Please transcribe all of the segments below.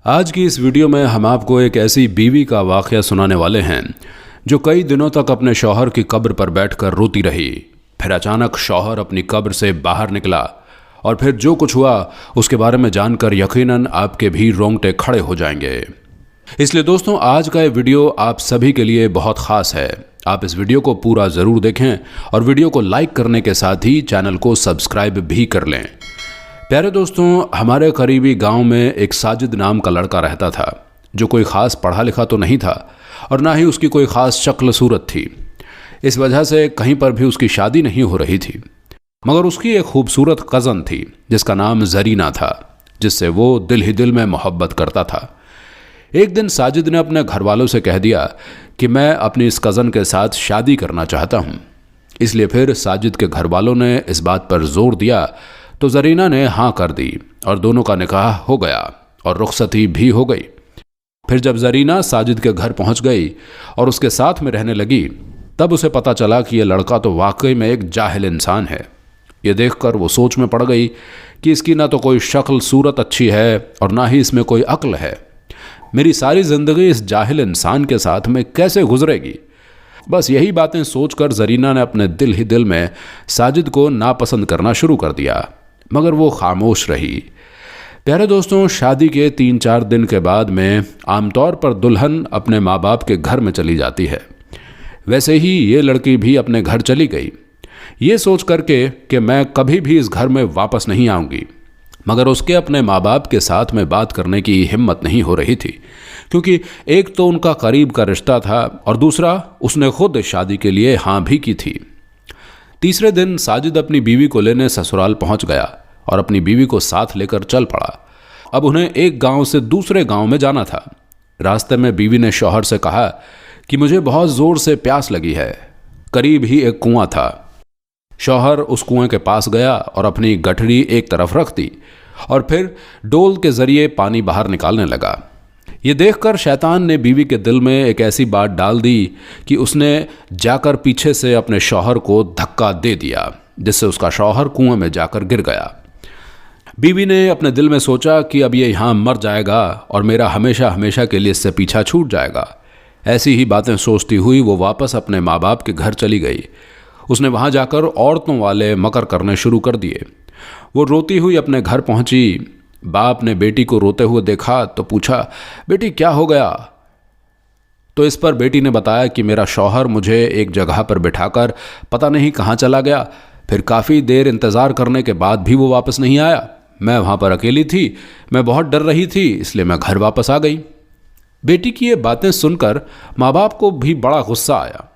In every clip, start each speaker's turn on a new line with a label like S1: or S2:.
S1: आज की इस वीडियो में हम आपको एक ऐसी बीवी का वाक़या सुनाने वाले हैं जो कई दिनों तक अपने शौहर की कब्र पर बैठकर रोती रही। फिर अचानक शौहर अपनी कब्र से बाहर निकला और फिर जो कुछ हुआ उसके बारे में जानकर यकीनन आपके भी रोंगटे खड़े हो जाएंगे। इसलिए दोस्तों, आज का ये वीडियो आप सभी के लिए बहुत ख़ास है। आप इस वीडियो को पूरा ज़रूर देखें और वीडियो को लाइक करने के साथ ही चैनल को सब्सक्राइब भी कर लें। प्यारे दोस्तों, हमारे करीबी गांव में एक साजिद नाम का लड़का रहता था जो कोई ख़ास पढ़ा लिखा तो नहीं था और ना ही उसकी कोई ख़ास शक्ल सूरत थी। इस वजह से कहीं पर भी उसकी शादी नहीं हो रही थी। मगर उसकी एक खूबसूरत कज़न थी जिसका नाम ज़रीना था, जिससे वो दिल ही दिल में मोहब्बत करता था। एक दिन साजिद ने अपने घर वालों से कह दिया कि मैं अपनी इस कज़न के साथ शादी करना चाहता हूँ। इसलिए फिर साजिद के घर वालों ने इस बात पर जोर दिया तो ज़रीना ने हाँ कर दी और दोनों का निकाह हो गया और रुखसती भी हो गई। फिर जब ज़रीना साजिद के घर पहुंच गई और उसके साथ में रहने लगी, तब उसे पता चला कि यह लड़का तो वाकई में एक जाहिल इंसान है। ये देखकर वो सोच में पड़ गई कि इसकी ना तो कोई शक्ल सूरत अच्छी है और ना ही इसमें कोई अक्ल है। मेरी सारी ज़िंदगी इस जाहिल इंसान के साथ में कैसे गुजरेगी। बस यही बातें सोचकर ज़रीना ने अपने दिल ही दिल में साजिद को नापसंद करना शुरू कर दिया, मगर वो खामोश रही। प्यारे दोस्तों, शादी के 3-4 दिन के बाद में आमतौर पर दुल्हन अपने माँ बाप के घर में चली जाती है। वैसे ही ये लड़की भी अपने घर चली गई, ये सोच करके कि मैं कभी भी इस घर में वापस नहीं आऊँगी। मगर उसके अपने माँ बाप के साथ में बात करने की हिम्मत नहीं हो रही थी, क्योंकि एक तो उनका करीब का रिश्ता था और दूसरा उसने खुद शादी के लिए हाँ भी की थी। तीसरे दिन साजिद अपनी बीवी को लेने ससुराल पहुंच गया और अपनी बीवी को साथ लेकर चल पड़ा। अब उन्हें एक गांव से दूसरे गांव में जाना था। रास्ते में बीवी ने शौहर से कहा कि मुझे बहुत ज़ोर से प्यास लगी है। करीब ही एक कुआं था। शौहर उस कुएं के पास गया और अपनी गठरी एक तरफ रख दी और फिर डोल के ज़रिए पानी बाहर निकालने लगा। ये देखकर शैतान ने बीवी के दिल में एक ऐसी बात डाल दी कि उसने जाकर पीछे से अपने शौहर को धक्का दे दिया, जिससे उसका शौहर कुएं में जाकर गिर गया। बीवी ने अपने दिल में सोचा कि अब ये यहाँ मर जाएगा और मेरा हमेशा हमेशा के लिए इससे पीछा छूट जाएगा। ऐसी ही बातें सोचती हुई वो वापस अपने माँ बाप के घर चली गई। उसने वहाँ जाकर औरतों वाले मकर करने शुरू कर दिए। वो रोती हुई अपने घर पहुँची। बाप ने बेटी को रोते हुए देखा तो पूछा, बेटी क्या हो गया? तो इस पर बेटी ने बताया कि मेरा शौहर मुझे एक जगह पर बिठाकर पता नहीं कहाँ चला गया। फिर काफ़ी देर इंतज़ार करने के बाद भी वो वापस नहीं आया। मैं वहाँ पर अकेली थी, मैं बहुत डर रही थी, इसलिए मैं घर वापस आ गई। बेटी की ये बातें सुनकर माँ बाप को भी बड़ा गुस्सा आया।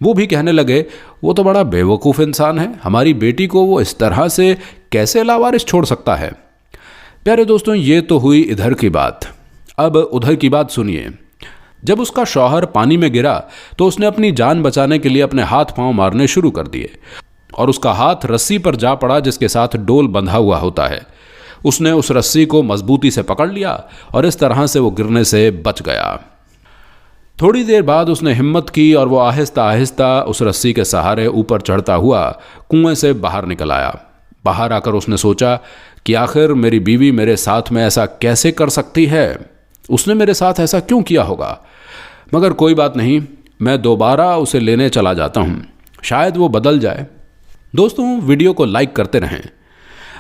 S1: वो भी कहने लगे, वो तो बड़ा बेवकूफ़ इंसान है, हमारी बेटी को वो इस तरह से कैसे लावारिस छोड़ सकता है। प्यारे दोस्तों, ये तो हुई इधर की बात। अब उधर की बात सुनिए। जब उसका शौहर पानी में गिरा तो उसने अपनी जान बचाने के लिए अपने हाथ पांव मारने शुरू कर दिए और उसका हाथ रस्सी पर जा पड़ा जिसके साथ डोल बंधा हुआ होता है। उसने उस रस्सी को मजबूती से पकड़ लिया और इस तरह से वो गिरने से बच गया। थोड़ी देर बाद उसने हिम्मत की और वो आहिस्ता आहिस्ता उस रस्सी के सहारे ऊपर चढ़ता हुआ कुएं से बाहर निकल आया। बाहर आकर उसने सोचा कि आखिर मेरी बीवी मेरे साथ में ऐसा कैसे कर सकती है, उसने मेरे साथ ऐसा क्यों किया होगा। मगर कोई बात नहीं, मैं दोबारा उसे लेने चला जाता हूँ, शायद वो बदल जाए। दोस्तों, वीडियो को लाइक करते रहें।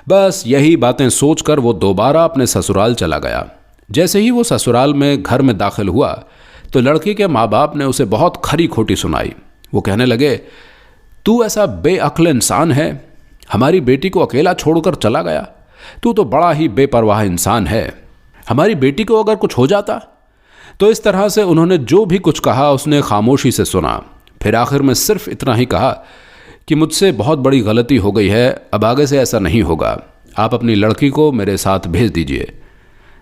S1: बस यही बातें सोचकर वो दोबारा अपने ससुराल चला गया। जैसे ही वो ससुराल में घर में दाखिल हुआ तो लड़की के माँ बाप ने उसे बहुत खरी खोटी सुनाई। वो कहने लगे, तू ऐसा बेअक्ल इंसान है, हमारी बेटी को अकेला छोड़कर चला गया। तू तो बड़ा ही बेपरवाह इंसान है, हमारी बेटी को अगर कुछ हो जाता। तो इस तरह से उन्होंने जो भी कुछ कहा उसने खामोशी से सुना। फिर आखिर में सिर्फ इतना ही कहा कि मुझसे बहुत बड़ी गलती हो गई है, अब आगे से ऐसा नहीं होगा, आप अपनी लड़की को मेरे साथ भेज दीजिए।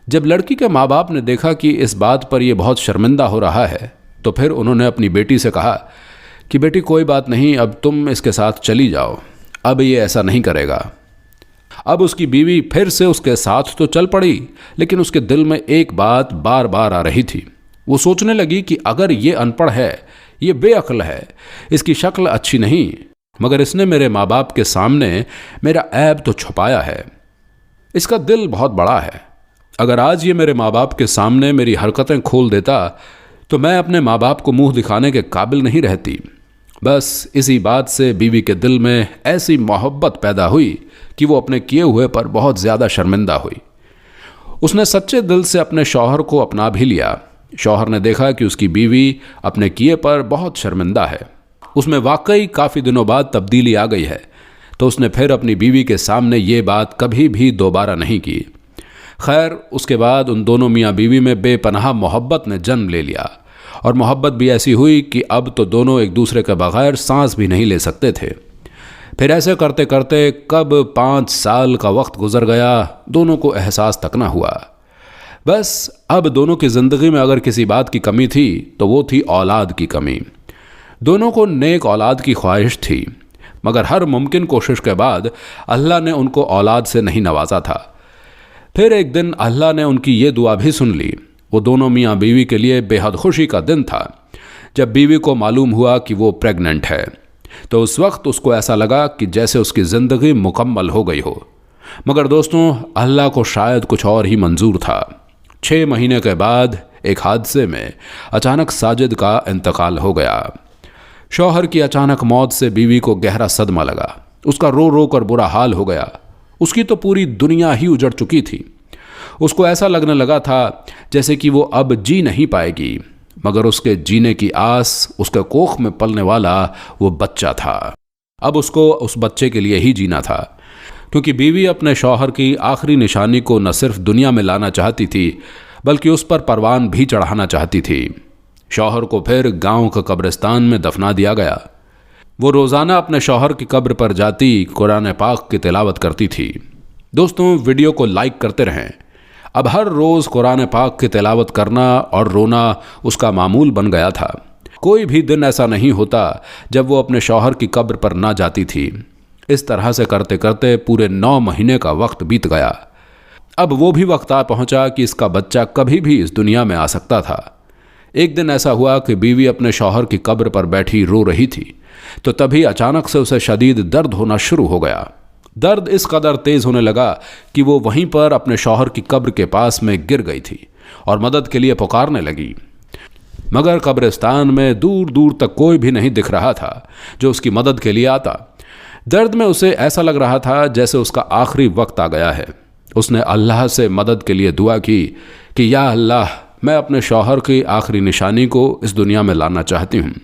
S1: जब लड़की के माँ बाप ने देखा कि इस बात पर यह बहुत शर्मिंदा हो रहा है तो फिर उन्होंने अपनी बेटी से कहा कि बेटी कोई बात नहीं, अब तुम इसके साथ चली जाओ, अब ये ऐसा नहीं करेगा। अब उसकी बीवी फिर से उसके साथ तो चल पड़ी, लेकिन उसके दिल में एक बात बार बार आ रही थी। वो सोचने लगी कि अगर ये अनपढ़ है, ये बेअक्ल है, इसकी शक्ल अच्छी नहीं, मगर इसने मेरे माँ बाप के सामने मेरा ऐब तो छुपाया है। इसका दिल बहुत बड़ा है, अगर आज ये मेरे माँ बाप के सामने मेरी हरकतें खोल देता तो मैं अपने माँ बाप को मुंह दिखाने के काबिल नहीं रहती। बस इसी बात से बीवी के दिल में ऐसी मोहब्बत पैदा हुई कि वो अपने किए हुए पर बहुत ज़्यादा शर्मिंदा हुई। उसने सच्चे दिल से अपने शौहर को अपना भी लिया। शौहर ने देखा कि उसकी बीवी अपने किए पर बहुत शर्मिंदा है, उसमें वाकई काफ़ी दिनों बाद तब्दीली आ गई है, तो उसने फिर अपनी बीवी के सामने ये बात कभी भी दोबारा नहीं की। खैर, उसके बाद उन दोनों मियाँ बीवी में बेपनाह मोहब्बत ने जन्म ले लिया, और मोहब्बत भी ऐसी हुई कि अब तो दोनों एक दूसरे के बगैर सांस भी नहीं ले सकते थे। फिर ऐसे करते करते कब 5 साल का वक्त गुजर गया, दोनों को एहसास तक ना हुआ। बस अब दोनों की ज़िंदगी में अगर किसी बात की कमी थी तो वो थी औलाद की कमी। दोनों को नेक औलाद की ख्वाहिश थी, मगर हर मुमकिन कोशिश के बाद अल्लाह ने उनको औलाद से नहीं नवाजा था। फिर एक दिन अल्लाह ने उनकी ये दुआ भी सुन ली। वो दोनों मियाँ बीवी के लिए बेहद खुशी का दिन था जब बीवी को मालूम हुआ कि वो प्रेग्नेंट है। तो उस वक्त उसको ऐसा लगा कि जैसे उसकी ज़िंदगी मुकम्मल हो गई हो। मगर दोस्तों, अल्लाह को शायद कुछ और ही मंजूर था। 6 महीने के बाद एक हादसे में अचानक साजिद का इंतकाल हो गया। शौहर की अचानक मौत से बीवी को गहरा सदमा लगा। उसका रो रो कर बुरा हाल हो गया। उसकी तो पूरी दुनिया ही उजड़ चुकी थी। उसको ऐसा लगने लगा था जैसे कि वो अब जी नहीं पाएगी, मगर उसके जीने की आस, उसके कोख में पलने वाला वो बच्चा था। अब उसको उस बच्चे के लिए ही जीना था, क्योंकि बीवी अपने शौहर की आखिरी निशानी को न सिर्फ दुनिया में लाना चाहती थी, बल्कि उस पर परवान भी चढ़ाना चाहती थी। शौहर को फिर गांव के कब्रिस्तान में दफना दिया गया। वो रोज़ाना अपने शौहर की कब्र पर जाती कुरान पाक की तिलावत करती थी। दोस्तों, वीडियो को लाइक करते रहें। अब हर रोज़ कुरान पाक की तिलावत करना और रोना उसका मामूल बन गया था। कोई भी दिन ऐसा नहीं होता जब वो अपने शौहर की कब्र पर ना जाती थी। इस तरह से करते करते पूरे 9 महीने का वक्त बीत गया। अब वो भी वक्त आ पहुंचा कि इसका बच्चा कभी भी इस दुनिया में आ सकता था। एक दिन ऐसा हुआ कि बीवी अपने शौहर की कब्र पर बैठी रो रही थी, तो तभी अचानक से उसे शदीद दर्द होना शुरू हो गया। दर्द इस कदर तेज होने लगा कि वो वहीं पर अपने शौहर की कब्र के पास में गिर गई थी और मदद के लिए पुकारने लगी। मगर कब्रिस्तान में दूर दूर तक कोई भी नहीं दिख रहा था जो उसकी मदद के लिए आता। दर्द में उसे ऐसा लग रहा था जैसे उसका आखिरी वक्त आ गया है। उसने अल्लाह से मदद के लिए दुआ की कि या अल्लाह, मैं अपने शौहर की आखिरी निशानी को इस दुनिया में लाना चाहती हूँ।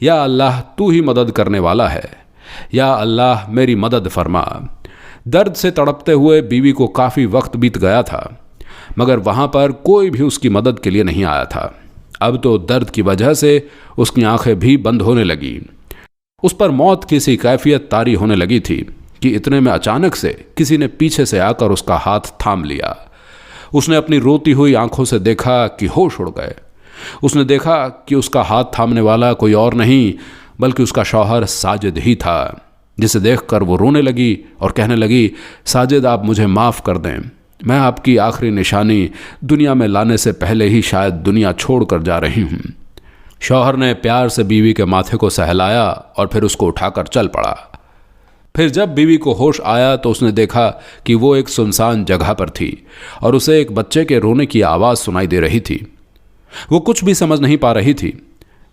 S1: या अल्लाह, तू ही मदद करने वाला है। या अल्लाह, मेरी मदद फरमा। दर्द से तड़पते हुए बीवी को काफ़ी वक्त बीत गया था, मगर वहाँ पर कोई भी उसकी मदद के लिए नहीं आया था। अब तो दर्द की वजह से उसकी आंखें भी बंद होने लगी। उस पर मौत की सी कैफियत तारी होने लगी थी कि इतने में अचानक से किसी ने पीछे से आकर उसका हाथ थाम लिया। उसने अपनी रोती हुई आंखों से देखा कि होश उड़ गए। उसने देखा कि उसका हाथ थामने वाला कोई और नहीं बल्कि उसका शौहर साजिद ही था, जिसे देखकर वो रोने लगी और कहने लगी, साजिद, आप मुझे माफ़ कर दें। मैं आपकी आखिरी निशानी दुनिया में लाने से पहले ही शायद दुनिया छोड़ कर जा रही हूँ। शौहर ने प्यार से बीवी के माथे को सहलाया और फिर उसको उठाकर चल पड़ा। फिर जब बीवी को होश आया तो उसने देखा कि वो एक सुनसान जगह पर थी और उसे एक बच्चे के रोने की आवाज़ सुनाई दे रही थी। वो कुछ भी समझ नहीं पा रही थी।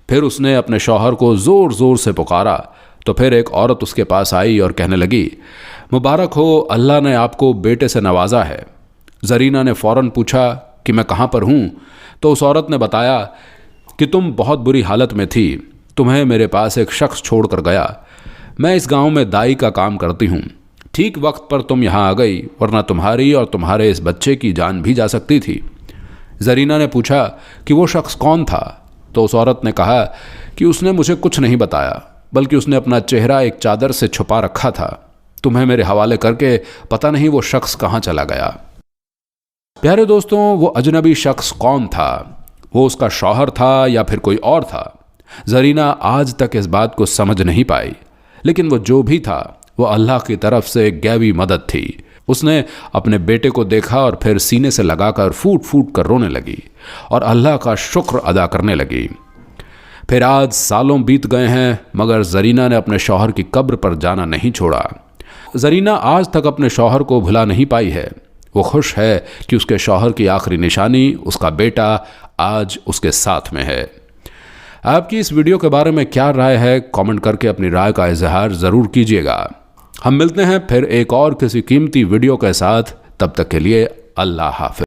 S1: फिर उसने अपने शौहर को ज़ोर ज़ोर से पुकारा तो फिर एक औरत उसके पास आई और कहने लगी, मुबारक हो, अल्लाह ने आपको बेटे से नवाजा है। जरीना ने फ़ौरन पूछा कि मैं कहाँ पर हूँ, तो उस औरत ने बताया कि तुम बहुत बुरी हालत में थी, तुम्हें मेरे पास एक शख्स छोड़ कर गया। मैं इस गांव में दाई का काम करती हूँ। ठीक वक्त पर तुम यहाँ आ गई, वरना तुम्हारी और तुम्हारे इस बच्चे की जान भी जा सकती थी। जरीना ने पूछा कि वो शख्स कौन था, तो उस औरत ने कहा कि उसने मुझे कुछ नहीं बताया, बल्कि उसने अपना चेहरा एक चादर से छुपा रखा था। तुम्हें मेरे हवाले करके पता नहीं वो शख्स कहाँ चला गया। प्यारे दोस्तों, वो अजनबी शख्स कौन था? वो उसका शौहर था या फिर कोई और था? जरीना आज तक इस बात को समझ नहीं पाई, लेकिन वो जो भी था वो अल्लाह की तरफ से एक गैबी मदद थी। उसने अपने बेटे को देखा और फिर सीने से लगाकर फूट फूट कर रोने लगी और अल्लाह का शुक्र अदा करने लगी। फिर आज सालों बीत गए हैं, मगर जरीना ने अपने शौहर की कब्र पर जाना नहीं छोड़ा। जरीना आज तक अपने शौहर को भुला नहीं पाई है। वो खुश है कि उसके शौहर की आखिरी निशानी उसका बेटा आज उसके साथ में है। आपकी इस वीडियो के बारे में क्या राय है, कमेंट करके अपनी राय का इजहार ज़रूर कीजिएगा। हम मिलते हैं फिर एक और किसी कीमती वीडियो के साथ, तब तक के लिए अल्लाह हाफ़िज़।